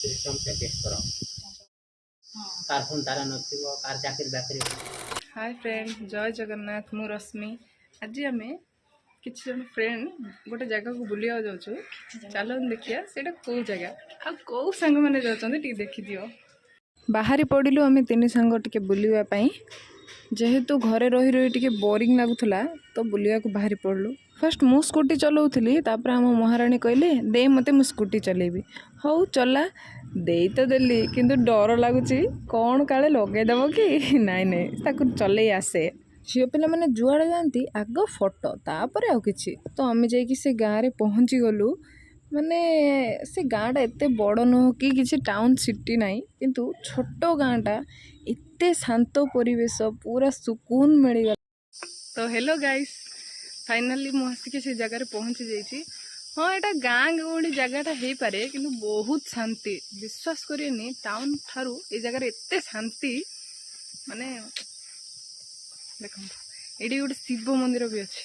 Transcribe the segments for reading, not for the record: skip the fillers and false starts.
System से test करो car phone तारा नथिबो car चाकरी बाकरी। हाय फ्रेंड जय जगन्नाथ मु रश्मि आज आम किसी जन फ्रेंड गोटे जगह को बुलिया जाऊँ चलो देखिए सेटा कौ जगह आ कौ सांग मैंने जाती देखी दियो। बाहरी पड़िलु आम तीन सांग टे बुलवाई जेहेतु घरे रही रही टे बोरिंग लगुला तो बुलिया को बाहरी पड़लु। फास्ट मु स्कूटी चलाऊली तापर आम महाराणी कहले दे मते मु स्कूटी चलेबी हौ चला दे तो देली किंतु डर लगुच कौन काले लगेदेव कि नाई नाई ताको चले आसे। झील पिला मैंने जुआड़े जाती आग फोटो तापर आउ किछि तो आम जाइए से गाँव में पहुँची गलु। माने से गाँटा एत बड़ नुह कि किसी टाउन सिटी नाई किंतु छोट गाँटा एते शांत परिवेश पूरा सुकून मिलगला। तो हेलो गाइस फाइनाली मु आसिक से जगह पहुँची जाइए। हाँ यहाँ गाँ गहली जगहटा हो पारे कि बहुत शांति विश्वास करेनि टाउन ठारू ये जगह एत शांति माने देखो ये गोटे शिव मंदिर भी अच्छे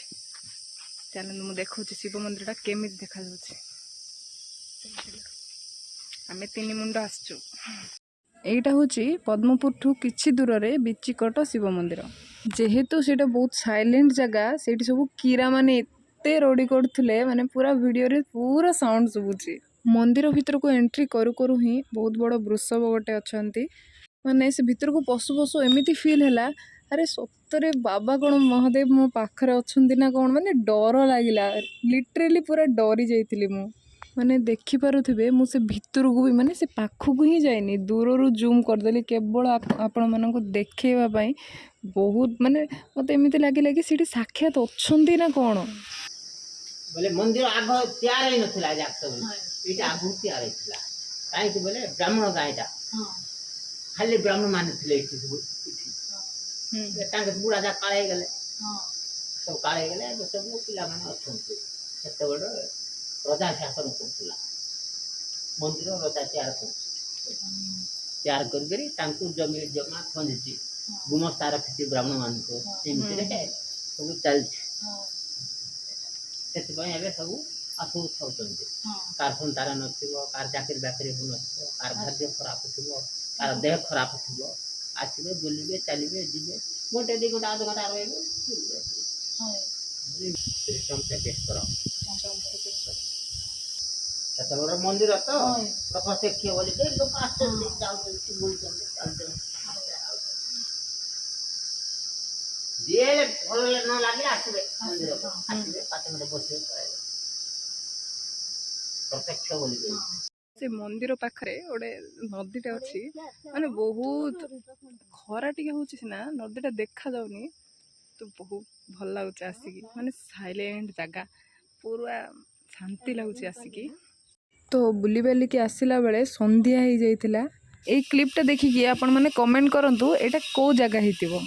चलते मुझे देखा शिव मंदिर केमी देखा आम तीन मुंड आसचु एटा हूँ पद्मपुर ठू किछि दूर रे बिचिकट शिव मंदिर जेहेतु सेटा बहुत साइलेंट जगह से सब कीरा माने एते रोडी करथुले माने पूरा वीडियो रे पूरा साउंड सुबुची। मंदिर भीतर को एंट्री करू करू ही बहुत बड़ वृषभ गोटे अछंती माने से भीतर को पशु पशु एमिति फील हैला अरे सतरे बाबा कौन महादेव मो पाखरे अछंती ना कौन माने डर लागिला लिटरेली पूरा डरी जाइतिली मु माने देखि पारुथिबे मु से भीतर को भी माने से पाखु को ही जाइनी दूररू जूम करदेली केवल आपण मानको देखैबा पई बहुत माने मते एमिति लागिला कि सीटी साक्षात अछंती ना कौन बोले मंदिर आग तैयार ही नथिला जाक सब एटा आगु तैयार हैतिला काहे कि बोले ब्राह्मण गायटा खाली ब्राह्मण मानथिले इति तांके बुढ़ा जा काळे गेले सब काळे गेले सब पिला माने अछंती सेते बड़ रजा शासन करथिला मंदिर रजा तैयार करकरी तांकु जमी जमा खंदिची गुमस्ता रखिची ब्राह्मण मानको एमिति रे सब चलछि सेति पय एबे सब आसु थौचंती कार फोन तारा नथिबो कार चाकरी बाकरी नथिबो कार खाद्य खराब थिबो कार देह खराब थिबो आसिबे बुलिबे चलिबे जिबे गोटे दी गोटे आध घंटा रहबे सिस्टम से टेस्ट करो सेते बड़ मंदिर तो प्रत्यक्ष बोली दे लोक आछंती जाउछंती बुलछंती चलछंती जे भल न लागे आसिबे मंदिर को आसिबे पाते मते बसिबे प्रत्यक्ष बोली दे से मंदिर पाखरे गोटे नदीटा अच्छी माने बहुत खरा टिके होची सिना नदीटा देखा जाउनी तो बहुत भल लगुच आसिकी माने साइलेंट जगह पूरा शांति लगुच आसिकी। तो बुली बाली के आसिला बेले संध्या हो जाइतिला। ए क्लिपटा देखिकी आपण माने कमेंट करंतु एटा को जगह हेतिबो।